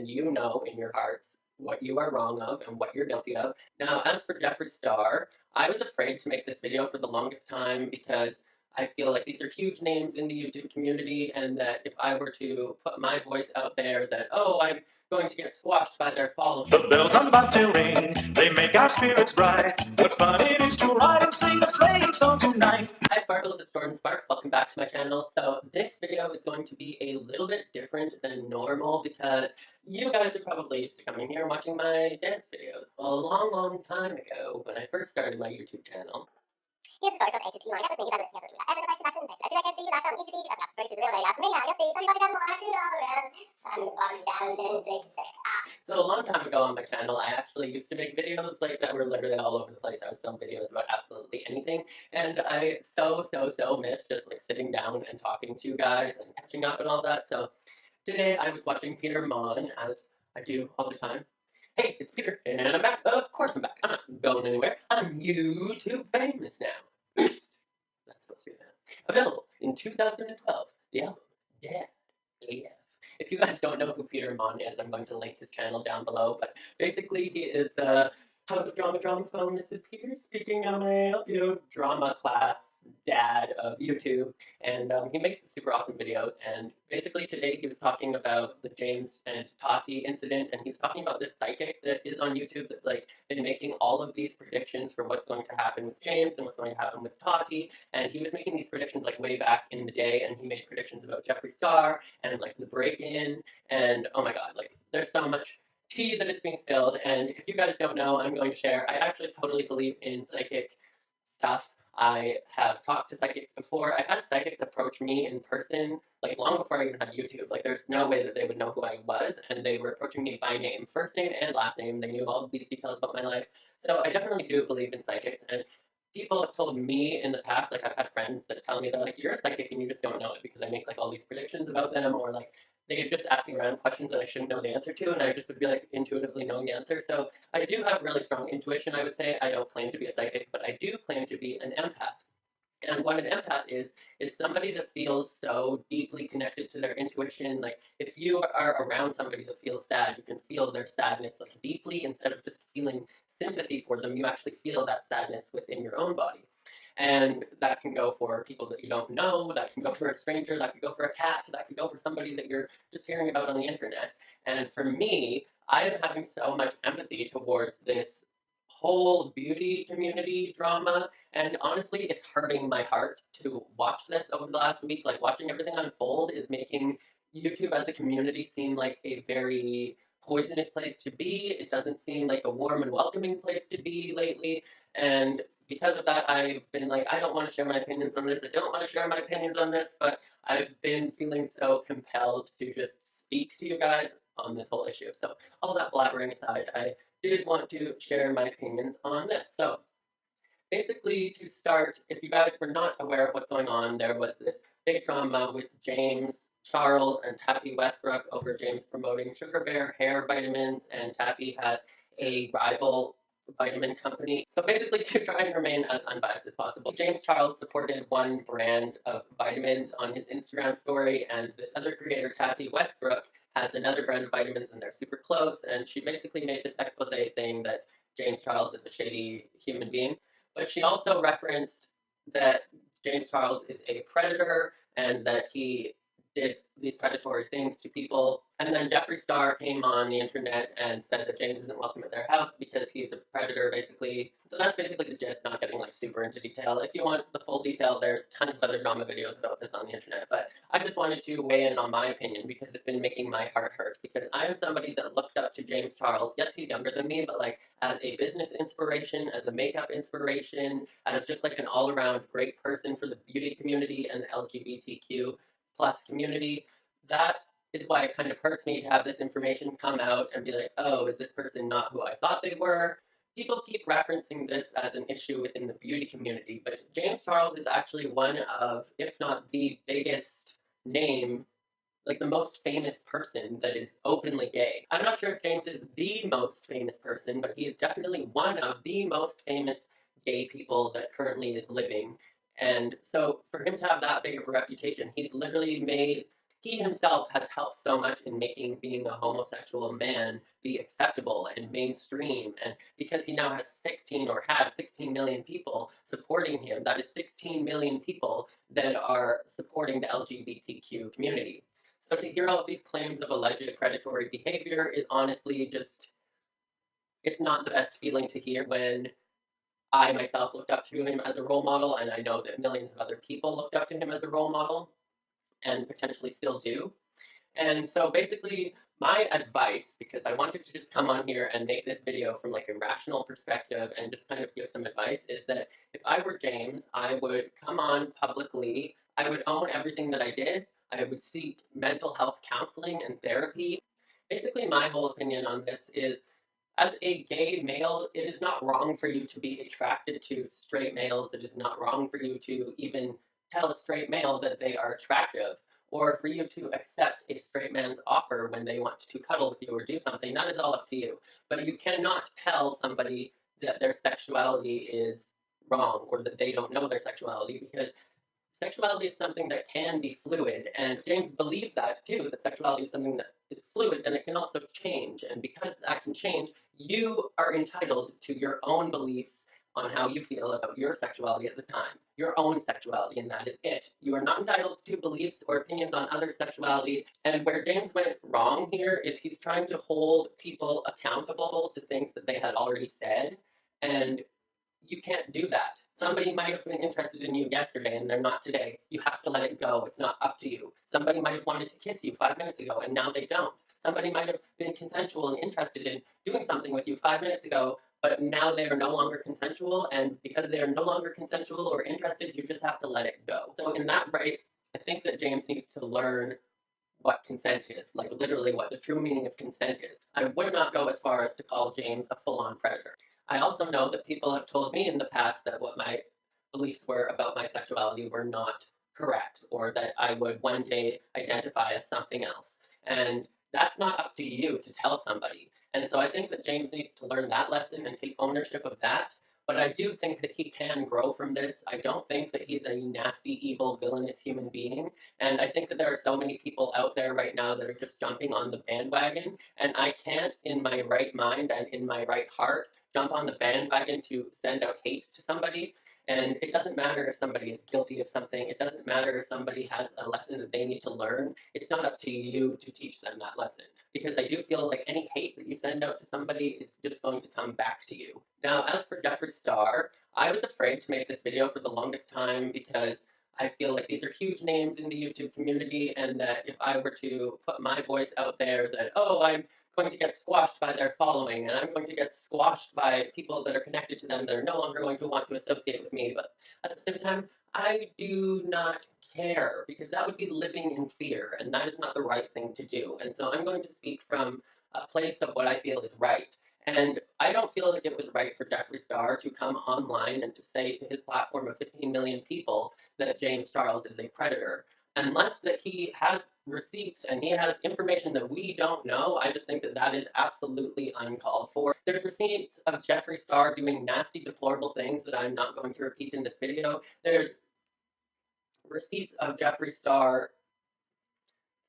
and you know in your hearts what you are wrong of and what you're guilty of. Now, as for Jeffree Star, I was afraid to make this video for the longest time because I feel like these are huge names in the YouTube community, and that if I were to put my voice out there that, oh, I'm going to get squashed by their followers. The bells are about to ring, they make our spirits bright. What fun it is to ride and sing a sleighing song tonight. Hi Sparkles, it's Jordan Sparks. Welcome back to my channel. So this video is going to be a little bit different than normal because you guys are probably used to coming here and watching my dance videos. A long time ago, when I first started my YouTube channel. Here's a story from ancient Elon. That was me, that was me, that was me. Evan, the price, I can see that's on easy. That's not very real. That's me. I guess see somebody got more $100 and somebody down and take six. So a long time ago on my channel, I actually used to make videos like that were literally all over the place. I would film videos about absolutely anything, and I so miss just like sitting down and talking to you guys and catching up and all that. So today I was watching Peter Mon, as I do all the time. Hey, it's Peter, and I'm back. Of course I'm back. I'm not going anywhere. I'm YouTube famous now. That's supposed to be that. Available in 2012. The album, Dead AF. If you guys don't know who Peter Mon is, I'm going to link his channel down below, but basically he is the House of Drama phone. This is Peter speaking. How may I help you? Drama class dad of YouTube, and he makes super awesome videos. And basically today he was talking about the James and Tati incident, and he was talking about this psychic that is on YouTube that's like been making all of these predictions for what's going to happen with James and what's going to happen with Tati. And he was making these predictions like way back in the day, and he made predictions about Jeffree Star and like the break-in, and oh my god, like there's so much tea that is being spilled. And if you guys don't know, I'm going to share. I actually totally believe in psychic stuff. I have talked to psychics before. I've had psychics approach me in person, like long before I even had YouTube. Like there's no way that they would know who I was, and they were approaching me by name, first name and last name. They knew all of these details about my life. So I definitely do believe in psychics, and people have told me in the past, like I've had friends that tell me they're like, you're a psychic and you just don't know it because I make like all these predictions about them, or like they just ask me random questions that I shouldn't know the answer to, and I just would be like intuitively knowing the answer. So I do have really strong intuition, I would say. I don't claim to be a psychic, but I do claim to be an empath. And what an empath is somebody that feels so deeply connected to their intuition. Like if you are around somebody that feels sad, you can feel their sadness like deeply instead of just feeling sympathy for them. You actually feel that sadness within your own body. And that can go for people that you don't know, that can go for a stranger, that can go for a cat, that can go for somebody that you're just hearing about on the internet. And for me, I am having so much empathy towards this whole beauty community drama, and honestly it's hurting my heart to watch this over the last week. Like watching everything unfold is making YouTube as a community seem like a very poisonous place to be. It doesn't seem like a warm and welcoming place to be lately, and because of that I've been like, I don't want to share my opinions on this, I don't want to share my opinions on this, but I've been feeling so compelled to just speak to you guys on this whole issue. So all that blabbering aside, I did want to share my opinions on this. So basically, to start, if you guys were not aware of what's going on, there was this big drama with James Charles and Tati Westbrook over James promoting Sugar Bear hair vitamins, and Tati has a rival vitamin company. So basically, to try and remain as unbiased as possible, James Charles supported one brand of vitamins on his Instagram story, and this other creator, Tati Westbrook, has another brand of vitamins, and they're super close. And she basically made this expose saying that James Charles is a shady human being. But she also referenced that James Charles is a predator and that he did these predatory things to people. And then Jeffree Star came on the internet and said that James isn't welcome at their house because he's a predator, basically. So that's basically the gist, not getting like super into detail. If you want the full detail, there's tons of other drama videos about this on the internet. But I just wanted to weigh in on my opinion because it's been making my heart hurt. Because I am somebody that looked up to James Charles. Yes, he's younger than me, but like as a business inspiration, as a makeup inspiration, as just like an all-around great person for the beauty community and the LGBTQ plus community. That is why it kind of hurts me to have this information come out and be like, oh, is this person not who I thought they were? People keep referencing this as an issue within the beauty community, but James Charles is actually one of, if not the biggest name, like the most famous person that is openly gay. I'm not sure if James is the most famous person, but he is definitely one of the most famous gay people that currently is living. And so for him to have that big of a reputation, he's literally made he himself has helped so much in making being a homosexual man be acceptable and mainstream. And because he now has 16 or had 16 million people supporting him, that is 16 million people that are supporting the LGBTQ community. So to hear all of these claims of alleged predatory behavior is honestly just, it's not the best feeling to hear when I myself looked up to him as a role model, and I know that millions of other people looked up to him as a role model and potentially still do. And so basically, my advice, because I wanted to just come on here and make this video from like a rational perspective and just kind of give some advice, is that if I were James, I would come on publicly, I would own everything that I did, I would seek mental health counseling and therapy. Basically, my whole opinion on this is, as a gay male, it is not wrong for you to be attracted to straight males. It is not wrong for you to even tell a straight male that they are attractive, or for you to accept a straight man's offer when they want to cuddle with you or do something. That is all up to you. But you cannot tell somebody that their sexuality is wrong or that they don't know their sexuality, because sexuality is something that can be fluid, and James believes that too, that sexuality is something that is fluid, and it can also change. And because that can change, you are entitled to your own beliefs on how you feel about your sexuality at the time, your own sexuality, and that is it. You are not entitled to beliefs or opinions on other sexuality. And where James went wrong here is he's trying to hold people accountable to things that they had already said, and you can't do that. Somebody might have been interested in you yesterday and they're not today. You have to let it go. It's not up to you. Somebody might have wanted to kiss you 5 minutes ago and now they don't. Somebody might have been consensual and interested in doing something with you 5 minutes ago, but now they are no longer consensual. And because they are no longer consensual or interested, you just have to let it go. So, in that right, I think that James needs to learn what consent is, like literally what the true meaning of consent is. I would not go as far as to call James a full on predator. I also know that people have told me in the past that what my beliefs were about my sexuality were not correct, or that I would one day identify as something else. And that's not up to you to tell somebody. And so I think that James needs to learn that lesson and take ownership of that. But I do think that he can grow from this. I don't think that he's a nasty, evil, villainous human being. And I think that there are so many people out there right now that are just jumping on the bandwagon. And I can't, in my right mind and in my right heart, jump on the bandwagon to send out hate to somebody. And it doesn't matter if somebody is guilty of something. It doesn't matter if somebody has a lesson that they need to learn. It's not up to you to teach them that lesson. Because I do feel like any hate that you send out to somebody is just going to come back to you. Now, as for Jeffree Star, I was afraid to make this video for the longest time because I feel like these are huge names in the YouTube community, and that if I were to put my voice out there that, oh, I'm going to get squashed by their following, and I'm going to get squashed by people that are connected to them that are no longer going to want to associate with me. But at the same time, I do not care, because that would be living in fear, and that is not the right thing to do. And so I'm going to speak from a place of what I feel is right. And I don't feel like it was right for Jeffree Star to come online and to say to his platform of 15 million people that James Charles is a predator. Unless that he has receipts and he has information that we don't know, I just think that that is absolutely uncalled for. There's receipts of Jeffree Star doing nasty, deplorable things that I'm not going to repeat in this video. There's receipts of Jeffree Star.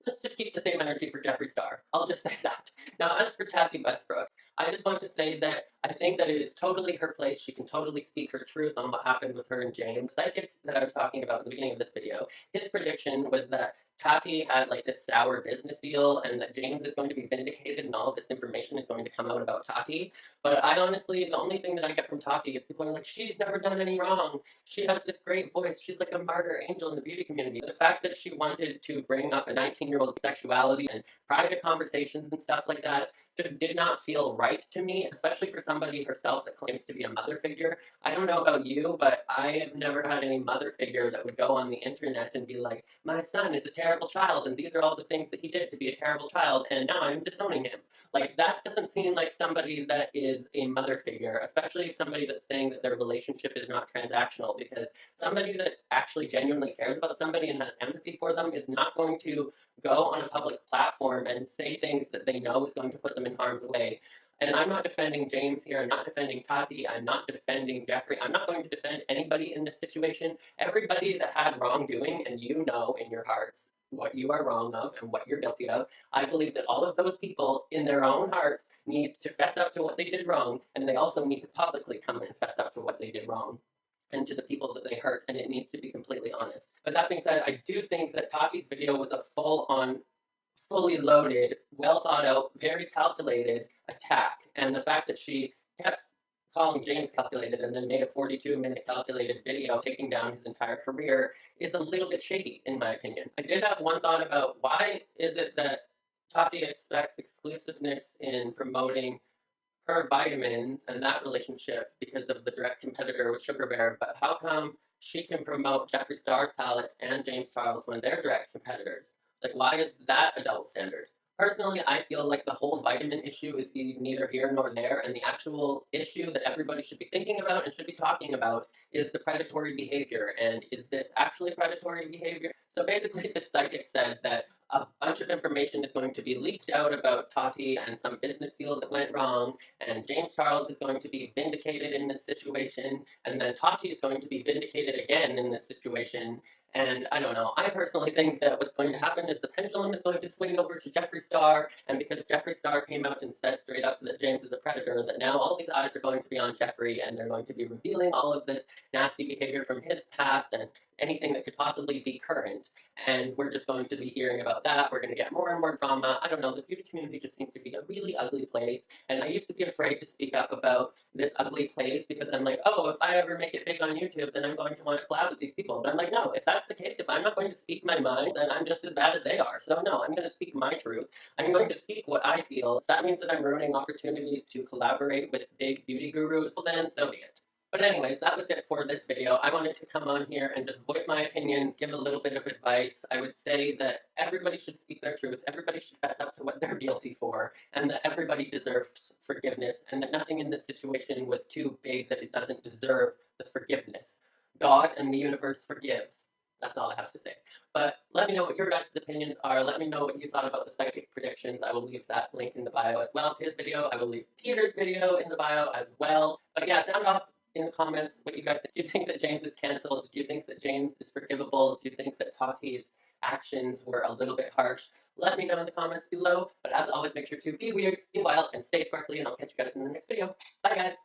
Let's just keep the same energy for Jeffree Star. I'll just say that. Now, as for Tati Westbrook, I just want to say that I think that it is totally her place. She can totally speak her truth on what happened with her and James. The psychic that I was talking about in the beginning of this video, his prediction was that Tati had like this sour business deal and that James is going to be vindicated and all of this information is going to come out about Tati. But I honestly, the only thing that I get from Tati is people are like, she's never done any wrong. She has this great voice. She's like a martyr angel in the beauty community. The fact that she wanted to bring up a 19-year-old sexuality and private conversations and stuff like that just did not feel right to me, especially for somebody herself that claims to be a mother figure. I don't know about you, but I have never had any mother figure that would go on the internet and be like, my son is a terrible child, and these are all the things that he did to be a terrible child, and now I'm disowning him. Like, that doesn't seem like somebody that is a mother figure, especially somebody that's saying that their relationship is not transactional, because somebody that actually genuinely cares about somebody and has empathy for them is not going to go on a public platform and say things that they know is going to put them in harm's way. And I'm not defending James here. I'm not defending Tati. I'm not defending Jeffree. I'm not going to defend anybody in this situation. Everybody that had wrongdoing, and you know in your hearts what you are wrong of and what you're guilty of. I believe that all of those people in their own hearts need to fess up to what they did wrong, and they also need to publicly come and fess up to what they did wrong and to the people that they hurt, and it needs to be completely honest. But that being said, I do think that Tati's video was a full-on, fully loaded, well thought out, very calculated attack. And the fact that she kept calling James calculated and then made a 42-minute calculated video taking down his entire career is a little bit shady, in my opinion. I did have one thought about why is it that Tati expects exclusiveness in promoting her vitamins and that relationship because of the direct competitor with Sugar Bear, but how come she can promote Jeffree Star's palette and James Charles when they're direct competitors? Like, why is that a double standard? Personally, I feel like the whole vitamin issue is neither here nor there, and the actual issue that everybody should be thinking about and should be talking about is the predatory behavior. And is this actually predatory behavior? So basically, the psychic said that a bunch of information is going to be leaked out about Tati and some business deal that went wrong, and James Charles is going to be vindicated in this situation, and then Tati is going to be vindicated again in this situation. And I don't know. I personally think that what's going to happen is the pendulum is going to swing over to Jeffree Star, and because Jeffree Star came out and said straight up that James is a predator, that now all these eyes are going to be on Jeffree, and they're going to be revealing all of this nasty behavior from his past and anything that could possibly be current. And we're just going to be hearing about that. We're going to get more and more drama. I don't know. The beauty community just seems to be a really ugly place, and I used to be afraid to speak up about this ugly place because I'm like, oh, if I ever make it big on YouTube, then I'm going to want to collab with these people. But I'm like, no, if that's the case, if I'm not going to speak my mind, then I'm just as bad as they are. So no, I'm going to speak my truth. I'm going to speak what I feel. If that means that I'm ruining opportunities to collaborate with big beauty gurus, well then so be it. But anyways, that was it for this video. I wanted to come on here and just voice my opinions, give a little bit of advice. I would say that everybody should speak their truth, everybody should fess up to what they're guilty for, and that everybody deserves forgiveness, and that nothing in this situation was too big that it doesn't deserve the forgiveness. God and the universe forgives. That's all I have to say. But let me know what your guys' opinions are. Let me know what you thought about the psychic predictions. I will leave that link in the bio as well to his video. I will leave Peter's video in the bio as well. But yeah, sound off in the comments what you guys think. Do you think that James is cancelled? Do you think that James is forgivable? Do you think that Tati's actions were a little bit harsh? Let me know in the comments below. But as always, make sure to be weird, be wild, and stay sparkly, and I'll catch you guys in the next video. Bye, guys!